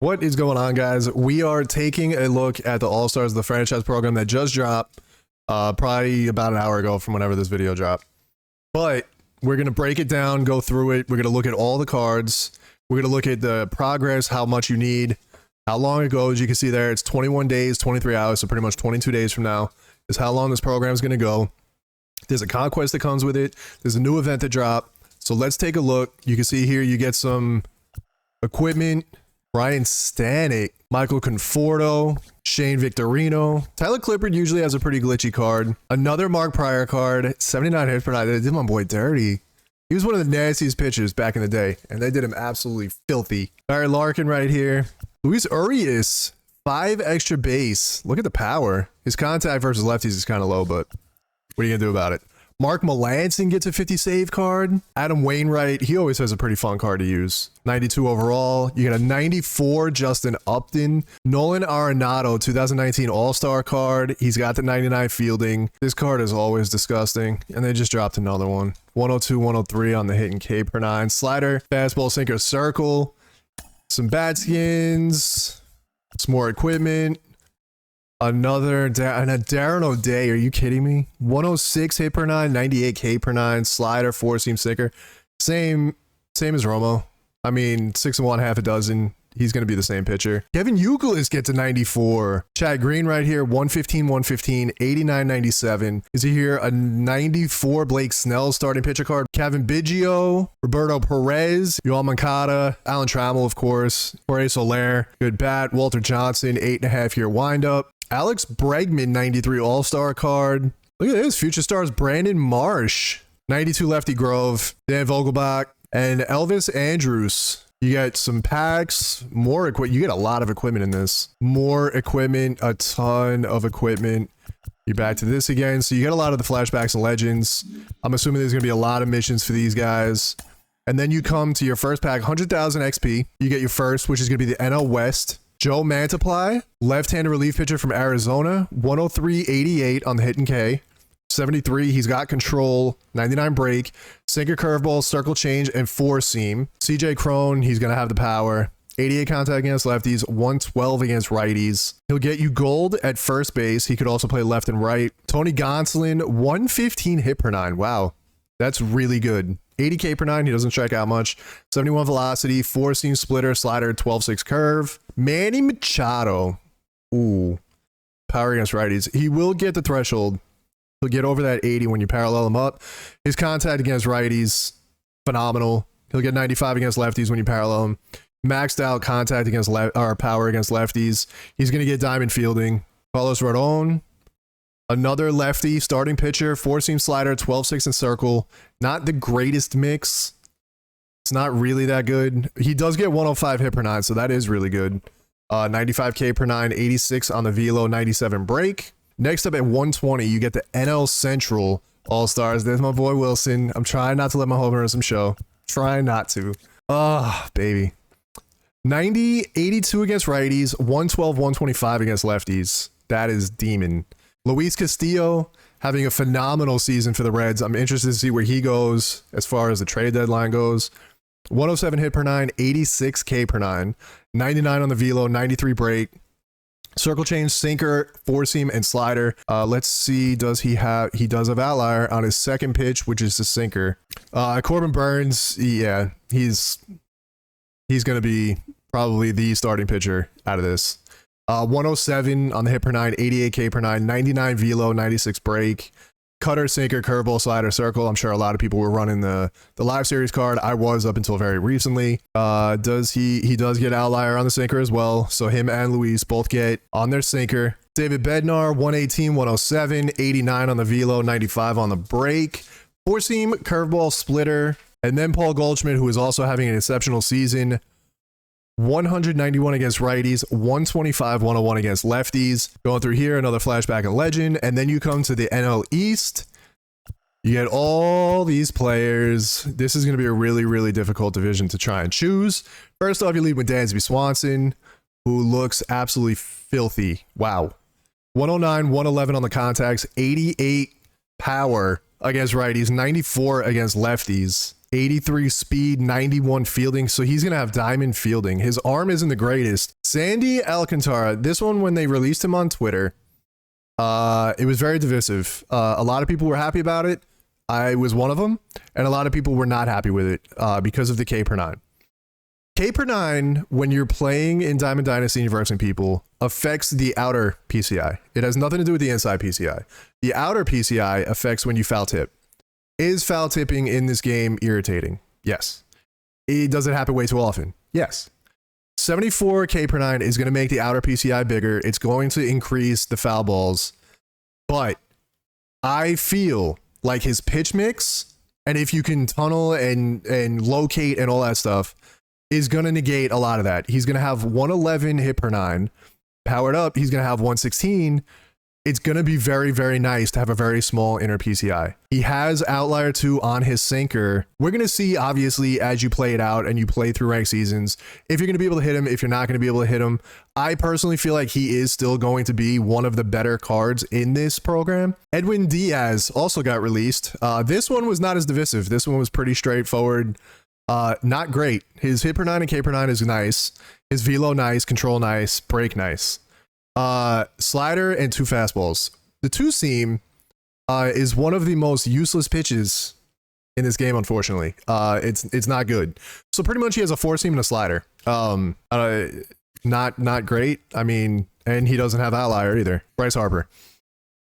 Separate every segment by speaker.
Speaker 1: What is going on, guys? We are taking a look at the All-Stars, the franchise program that just dropped probably about an hour ago from whenever this video dropped. But we're going to break it down, go through it. We're going to look at all the cards. We're going to look at the progress, how much you need, how long it goes. You can see there it's 21 days, 23 hours, so pretty much 22 days from now is how long this program is going to go. There's a conquest that comes with it. There's a new event that dropped. So let's take a look. You can see here you get some equipment. Ryan Stanek, Michael Conforto, Shane Victorino. Tyler Clippard usually has a pretty glitchy card. Another Mark Pryor card, 79 hits per night. They did my boy dirty. He was one of the nastiest pitchers back in the day, and they did him absolutely filthy. All right, Larkin right here. Luis Urias, 5 extra base. Look at the power. His contact versus lefties is kind of low, but what are you going to do about it? Mark Melanson gets a 50 save card. Adam Wainwright, he always has a pretty fun card to use. 92 overall. You get a 94 Justin Upton. Nolan Arenado, 2019 All-Star card. He's got the 99 fielding. This card is always disgusting. And they just dropped another one. 102, 103 on the hit and K per 9. Slider, fastball, sinker, circle. Some bat skins. Some more equipment. Another Darren O'Day. Are you kidding me? 106 hit per 9, 98 K per 9, slider, 4-seam sinker. Same as Romo. I mean, 6 and 1, half a dozen. He's going to be the same pitcher. Kevin Youkilis gets a 94. Chad Green right here, 115, 115, 89, 97. Is he here? A 94 Blake Snell starting pitcher card. Kevin Biggio, Roberto Perez, Yoel Moncada, Alan Trammell, of course, Jorge Soler, good bat. Walter Johnson, 8.5 year windup. Alex Bregman, 93 All-Star card. Look at this. Future Stars Brandon Marsh. 92 Lefty Grove. Dan Vogelbach. And Elvis Andrews. You get some packs. More equipment. You get a lot of equipment in this. More equipment. A ton of equipment. You're back to this again. So you get a lot of the flashbacks and legends. I'm assuming there's going to be a lot of missions for these guys. And then you come to your first pack. 100,000 XP. You get your first, which is going to be the NL West. Joe MANTIPLY, left-handed relief pitcher from Arizona, 103.88 on the hit and K, 73, he's got control, 99 break, sinker, curveball, circle change, and 4-seam. CJ Cron, he's going to have the power, 88 contact against lefties, 112 against righties. He'll get you gold at first base. He could also play left and right. Tony Gonsolin, 115 hit per 9. Wow, that's really good. 80K per 9, he doesn't strike out much. 71 velocity, 4-seam splitter, slider, 12-6 curve. Manny Machado. Ooh. Power against righties. He will get the threshold. He'll get over that 80 when you parallel him up. His contact against righties, phenomenal. He'll get 95 against lefties when you parallel him. Maxed out contact against power against lefties. He's going to get diamond fielding. Carlos Rodon. Another lefty, starting pitcher, 4-seam slider, 12-6 and circle. Not the greatest mix. It's not really that good. He does get 105 hit per 9, so that is really good. 95K per 9, 86 on the velo, 97 break. Next up at 120, you get the NL Central All-Stars. There's my boy Wilson. I'm trying not to let my homerism show. Trying not to. Ah, baby. 90, 82 against righties, 112, 125 against lefties. That is demon. Luis Castillo having a phenomenal season for the Reds. I'm interested to see where he goes as far as the trade deadline goes. 107 hit per 9, 86 K per 9, 99 on the velo, 93 break, circle change, sinker, 4-seam, and slider. Let's see, does he does have outlier on his second pitch, which is the sinker. Corbin Burns, yeah, he's going to be probably the starting pitcher out of this. 107 on the hit per 9, 88K per 9, 99 velo, 96 break, cutter, sinker, curveball, slider, circle. I'm sure a lot of people were running the live series card. I was up until very recently. He does get outlier on the sinker as well. So him and Luis both get on their sinker. David Bednar, 118, 107, 89 on the velo, 95 on the break, 4-seam, curveball, splitter. And then Paul Goldschmidt, who is also having an exceptional season. 191 against righties, 125, 101 against lefties. Going through here, another flashback and legend. And then you come to the NL East. You get all these players. This is going to be a really, really difficult division to try and choose. First off, you lead with Dansby Swanson, who looks absolutely filthy. Wow. 109, 111 on the contacts, 88 power against righties, 94 against lefties. 83 speed, 91 fielding. So he's going to have diamond fielding. His arm isn't the greatest. Sandy Alcantara, this one, when they released him on Twitter, it was very divisive. A lot of people were happy about it. I was one of them. And a lot of people were not happy with it because of the K per 9. K per 9, when you're playing in Diamond Dynasty and you're versing people, affects the outer PCI. It has nothing to do with the inside PCI. The outer PCI affects when you foul tip. Is foul tipping in this game irritating? Yes. Does it happen way too often? Yes. 74 K per 9 is going to make the outer PCI bigger. It's going to increase the foul balls. But I feel like his pitch mix, and if you can tunnel and locate and all that stuff, is going to negate a lot of that. He's going to have 111 hit per 9. Powered up, he's going to have 116. It's going to be very, very nice to have a very small inner PCI. He has Outlier 2 on his sinker. We're going to see, obviously, as you play it out and you play through ranked seasons, if you're going to be able to hit him, if you're not going to be able to hit him. I personally feel like he is still going to be one of the better cards in this program. Edwin Diaz also got released. This one was not as divisive. This one was pretty straightforward. Not great. His hit per 9 and K per 9 is nice. His velo nice, control nice, break nice. Slider and 2 fastballs. The 2-seam is one of the most useless pitches in this game, unfortunately. It's not good. So pretty much he has a 4-seam and a slider. Not great. I mean, and he doesn't have Outlier either. Bryce Harper.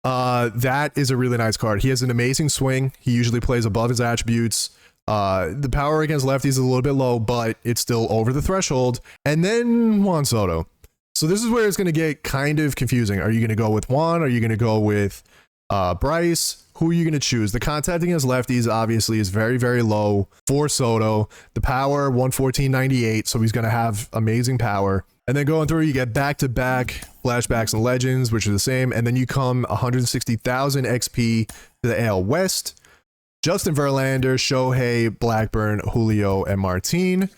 Speaker 1: That is a really nice card. He has an amazing swing. He usually plays above his attributes. The power against lefties is a little bit low, but it's still over the threshold. And then Juan Soto. So this is where it's going to get kind of confusing. Are you going to go with Juan? Are you going to go with Bryce? Who are you going to choose? The contact against lefties obviously is very, very low for Soto. The power, 114.98, so he's going to have amazing power. And then going through, you get back-to-back flashbacks and legends, which are the same. And then you come 160,000 XP to the AL West. Justin Verlander, Shohei, Blackburn, Julio, and Martin.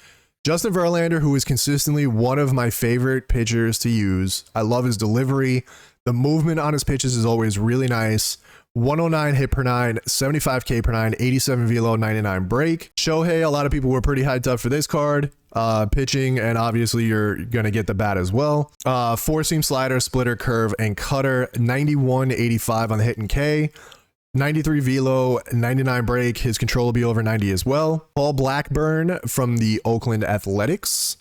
Speaker 1: Justin Verlander, who is consistently one of my favorite pitchers to use. I love his delivery. The movement on his pitches is always really nice. 109 hit per 9, 75 K per 9, 87 velo, 99 break. Shohei, a lot of people were pretty hyped up for this card. Pitching, and obviously you're going to get the bat as well. 4-seam slider, splitter, curve, and cutter. 91, 85 on the hit and K. 93 velo, 99 break. His control will be over 90 as well. Paul Blackburn from the Oakland Athletics.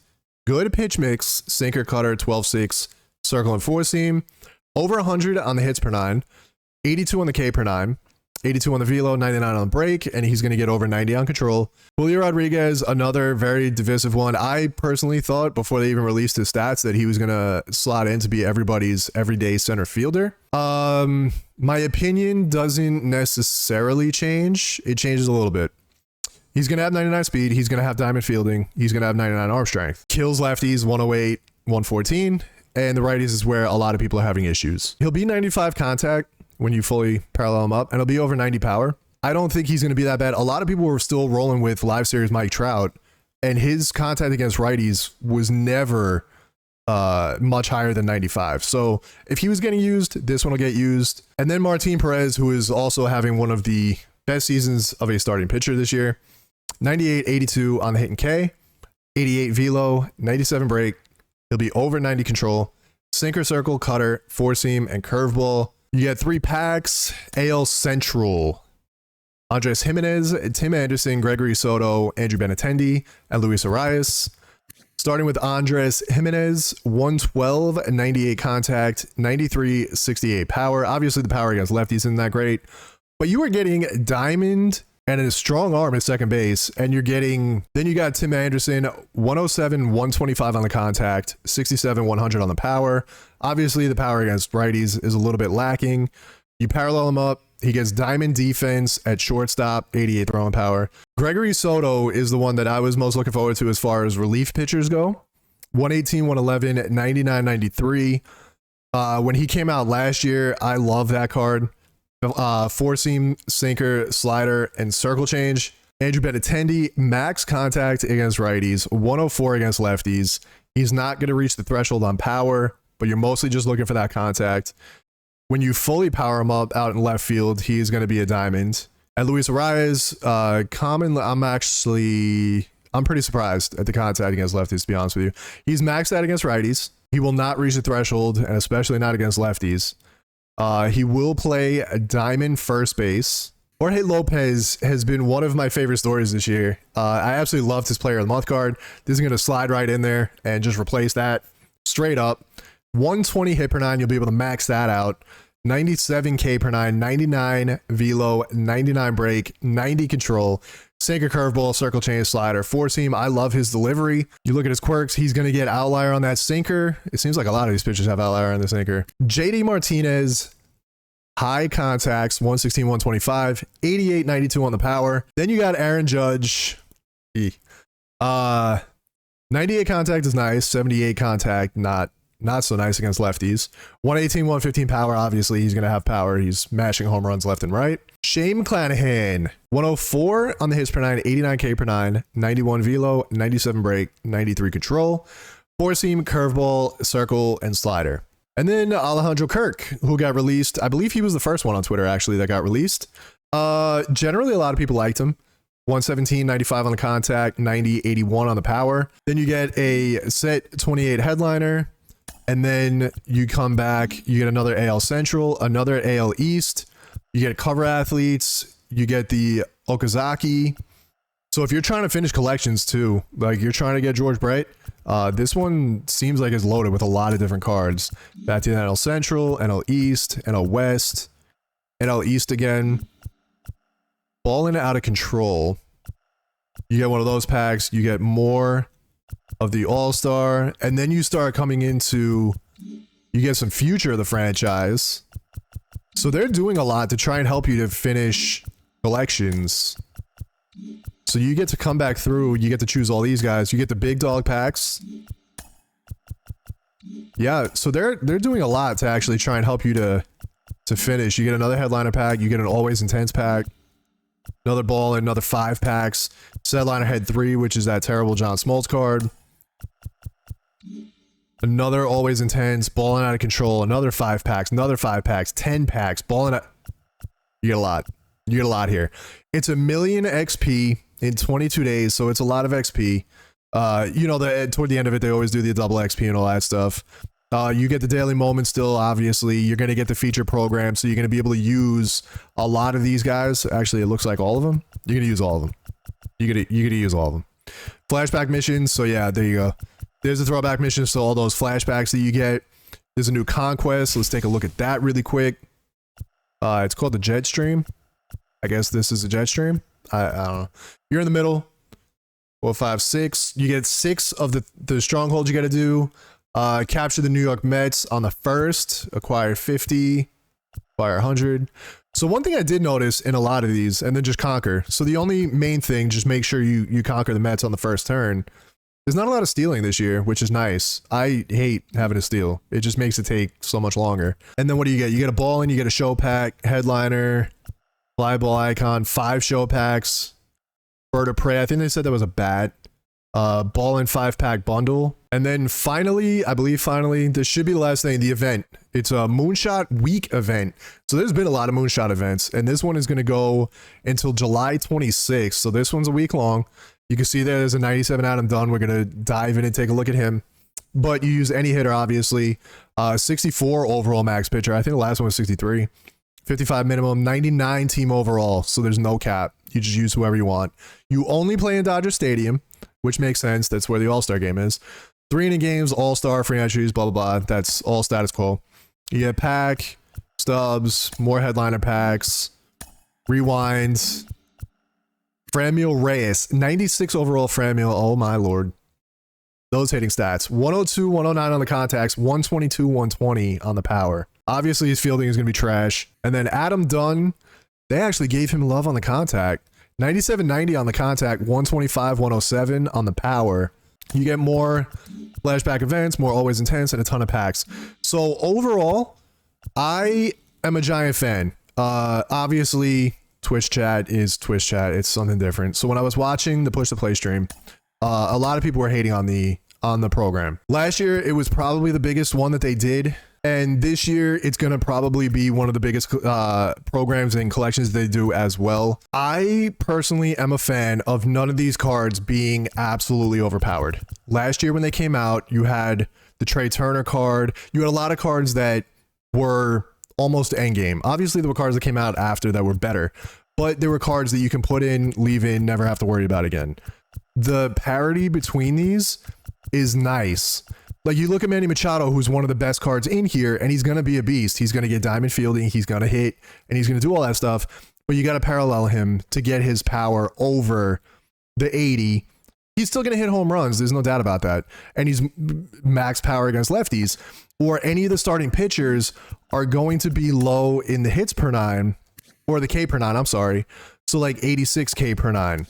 Speaker 1: Good pitch mix, sinker, cutter, 12-6, circle, and 4-seam. Over 100 on the hits per 9. 82 on the K per 9. 82 on the velo, 99 on the break, and he's going to get over 90 on control. Julio Rodriguez, another very divisive one. I personally thought before they even released his stats that he was going to slot in to be everybody's everyday center fielder. My opinion doesn't necessarily change. It changes a little bit. He's going to have 99 speed. He's going to have diamond fielding. He's going to have 99 arm strength. Kills lefties, 108, 114. And the righties is where a lot of people are having issues. He'll be 95 contact when you fully parallel him up, and it'll be over 90 power. I don't think he's going to be that bad. A lot of people were still rolling with live series Mike Trout, and his contact against righties was never much higher than 95. So if he was getting used, this one will get used. And then Martin Perez, who is also having one of the best seasons of a starting pitcher this year. 98, 82 on the hit and K, 88 velo, 97 break. He'll be over 90 control, sinker, circle, cutter, 4-seam, and curveball. You get 3 packs. AL Central. Andres Jimenez, Tim Anderson, Gregory Soto, Andrew Benintendi, and Luis Arias. Starting with Andres Jimenez, 112, 98 contact, 93, 68 power. Obviously, the power against lefties isn't that great, but you are getting diamond and a strong arm at second base, and you're getting, then you got Tim Anderson, 107, 125 on the contact, 67, 100 on the power. Obviously, the power against righties is a little bit lacking. You parallel him up, he gets diamond defense at shortstop, 88 throwing power. Gregory Soto is the one that I was most looking forward to as far as relief pitchers go. 118, 111, 99, 93. When he came out last year, I love that card. 4-seam, sinker, slider, and circle change. Andrew Benintendi, max contact against righties, 104 against lefties. He's not going to reach the threshold on power, but you're mostly just looking for that contact. When you fully power him up out in left field, he's going to be a diamond. And Luis Reyes, common. I'm pretty surprised at the contact against lefties, to be honest with you. He's maxed out against righties. He will not reach the threshold, and especially not against lefties. He will play a diamond first base. Jorge Lopez has been one of my favorite stories this year. I absolutely loved his Player of the Month card. This is going to slide right in there and just replace that straight up. 120 hit per 9, you'll be able to max that out. 97 K per 9, 99 velo, 99 break, 90 control, sinker, curveball, circle change, slider, four seam. I love his delivery. You look at his quirks, he's going to get outlier on that sinker. It seems like a lot of these pitchers have outlier on the sinker. JD Martinez, high contacts, 116, 125, 88, 92 on the power. Then you got Aaron Judge. 98 contact is nice. 78 contact, not so nice against lefties. 118, 115 power. Obviously, he's going to have power. He's mashing home runs left and right. Shane McClanahan, 104 on the hits per 9, 89 K per 9, 91 velo, 97 break, 93 control, four seam, curveball, circle, and slider. And then Alejandro Kirk, who got released. I believe he was the first one on Twitter, actually, that got released. Generally, a lot of people liked him. 117, 95 on the contact, 90, 81 on the power. Then you get a set 28 headliner. And then you come back, you get another AL Central, another AL East. You get cover athletes. You get the Okazaki. So if you're trying to finish collections too, like you're trying to get George Bright, this one seems like it's loaded with a lot of different cards. Back to the NL Central, NL East, NL West, NL East again. Balling out of control. You get one of those packs. You get more of the All-Star. And then you start coming into, you get some future of the franchise. So they're doing a lot to try and help you to finish collections. So you get to come back through, you get to choose all these guys. You get the big dog packs. Yeah, so they're doing a lot to actually try and help you to finish. You get another headliner pack, you get an always intense pack, another ball, and another 5 packs. Headliner head 3, which is that terrible John Smoltz card. Another always intense, balling out of control, another 5 packs, another 5 packs, 10 packs, balling out. You get a lot. You get a lot here. It's 1 million XP in 22 days, so it's a lot of XP. You know, toward the end of it, they always do the double XP and all that stuff. You get the daily moment still, obviously. You're going to get the feature program, so you're going to be able to use a lot of these guys. Actually, it looks like all of them. You're going to use all of them. You're going to use all of them. Flashback missions, so yeah, there you go. There's the throwback missions, so all those flashbacks that you get. There's a new conquest. Let's take a look at that really quick. It's called the Jet Stream. I guess this is a Jet Stream. I don't know. You're in the middle. 4, 5, 6. You get 6 of the strongholds you got to do. Capture the New York Mets on the 1st. Acquire 50. Acquire 100. So one thing I did notice in a lot of these, and then just conquer. So the only main thing, just make sure you conquer the Mets on the 1st turn. There's not a lot of stealing this year, which is nice. I hate having to steal. It just makes it take so much longer. And then what do you get? You get a ball and you get a show pack, headliner, fly ball icon, 5 show packs, bird of prey. I think they said that was a bat. Ball and 5-pack bundle. And then finally, I believe finally, this should be the last thing, the event. It's a Moonshot Week event. So there's been a lot of Moonshot events, and this one is going to go until July 26th. So this one's a week long. You can see there's a 97 Adam Dunn. We're going to dive in and take a look at him. But you use any hitter, obviously. 64 overall max pitcher. I think the last one was 63. 55 minimum, 99 team overall. So there's no cap. You just use whoever you want. You only play in Dodger Stadium, which makes sense. That's where the All-Star game is. 3 inning games, All-Star, free entries, blah, blah, blah. That's all status quo. You get pack, stubs, more headliner packs, rewind. Franmil Reyes, 96 overall Franmil. Oh my lord. Those hitting stats. 102, 109 on the contacts, 122, 120 on the power. Obviously his fielding is going to be trash. And then Adam Dunn, they actually gave him love on the contact. 97, 90 on the contact, 125, 107 on the power. You get more flashback events, more always intense, and a ton of packs. So overall, I am a giant fan. Obviously, Twitch chat is Twitch chat. It's something different. So when I was watching the Push to Play stream, a lot of people were hating on the program. Last year, it was probably the biggest one that they did. And this year, it's going to probably be one of the biggest programs and collections they do as well. I personally am a fan of none of these cards being absolutely overpowered. Last year when they came out, you had the Trey Turner card. You had a lot of cards that were almost endgame. Obviously, there were cards that came out after that were better, but there were cards that you can put in, leave in, never have to worry about again. The parity between these is nice. Like, you look at Manny Machado, who's one of the best cards in here, and he's going to be a beast. He's going to get diamond fielding, he's going to hit, and he's going to do all that stuff. But you got to parallel him to get his power over the 80. He's still going to hit home runs. There's no doubt about that. And he's max power against lefties. Or any of the starting pitchers are going to be low in the hits per nine, or the K per nine, I'm sorry. So like 86 K per nine.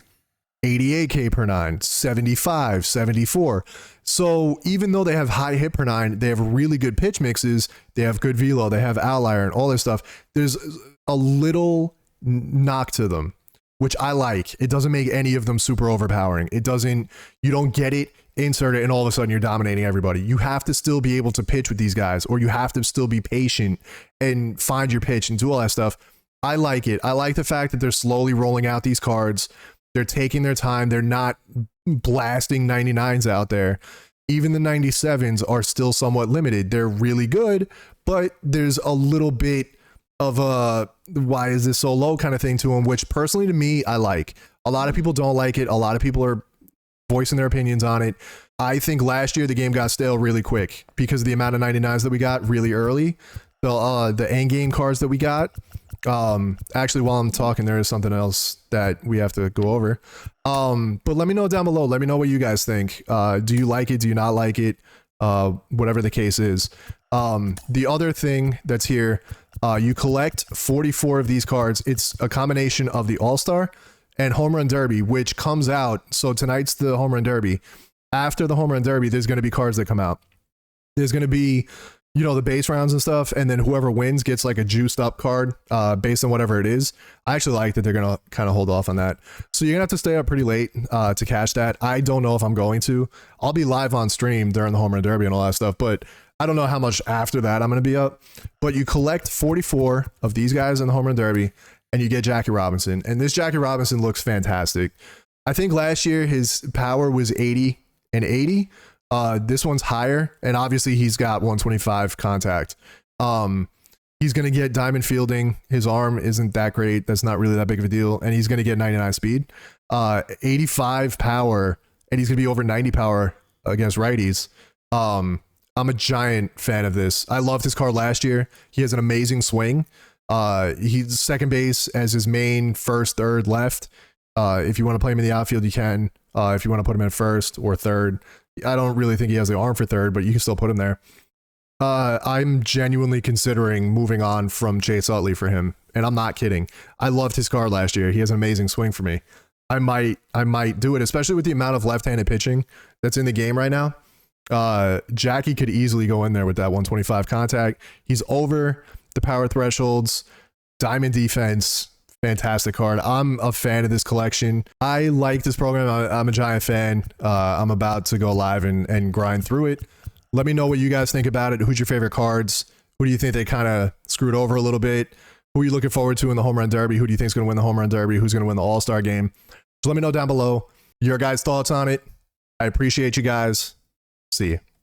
Speaker 1: 88 K per nine, 75, 74. So even though they have high hit per nine, they have really good pitch mixes, they have good velo, they have out iron, all this stuff. There's a little knock to them, which I like. It doesn't make any of them super overpowering. It doesn't, you don't get it, insert it, and all of a sudden you're dominating everybody. You have to still be able to pitch with these guys, or you have to still be patient and find your pitch and do all that stuff. I like it. I like the fact that they're slowly rolling out these cards. They're taking their time. They're not blasting 99s out there. Even the 97s are still somewhat limited. They're really good, but there's a little bit of a why is this so low kind of thing to them, which personally to me, I like. A lot of people don't like it. A lot of people are voicing their opinions on it. I think last year the game got stale really quick because of the amount of 99s that we got really early. The end game cards that we got. Actually, while I'm talking, there is something else that we have to go over. But let me know down below. Let me know what you guys think. Do you like it? Do you not like it? Whatever the case is. The other thing that's here, you collect 44 of these cards. It's a combination of the All-Star and Home Run Derby, which comes out. So tonight's the Home Run Derby. After the Home Run Derby, there's going to be cards that come out. There's going to be, you know, the base rounds and stuff, and then whoever wins gets like a juiced up card based on whatever it is. I actually like that they're gonna kind of hold off on that, so you're gonna have to stay up pretty late to cash that. I don't know if I'm going to. I'll be live on stream during the Home Run Derby and all that stuff, but I don't know how much after that I'm gonna be up. But you collect 44 of these guys in the Home Run Derby, and you get Jackie Robinson, and this Jackie Robinson looks fantastic. I think last year his power was 80 and 80. This one's higher, and obviously he's got 125 contact. He's going to get diamond fielding. His arm isn't that great. That's not really that big of a deal. And he's going to get 99 speed, 85 power, and he's going to be over 90 power against righties. I'm a giant fan of this. I loved his card last year. He has an amazing swing. He's second base as his main first, third, left. If you want to play him in the outfield, you can. If you want to put him in first or third, I don't really think he has the arm for third, but you can still put him there. I'm genuinely considering moving on from Chase Utley for him, and I'm not kidding. I loved his card last year. He has an amazing swing for me. I might do it, especially with the amount of left-handed pitching that's in the game right now. Jackie could easily go in there with that 125 contact. He's over the power thresholds, diamond defense. Fantastic card. I'm a fan of this collection. I like this program. I'm a giant fan. I'm about to go live and grind through it. Let me know what you guys think about it. Who's your favorite cards? Who do you think they kind of screwed over a little bit? Who are you looking forward to in the Home Run Derby? Who do you think is going to win the Home Run Derby? Who's going to win the All-Star game? So let me know down below your guys' thoughts on it. I appreciate you guys. See you.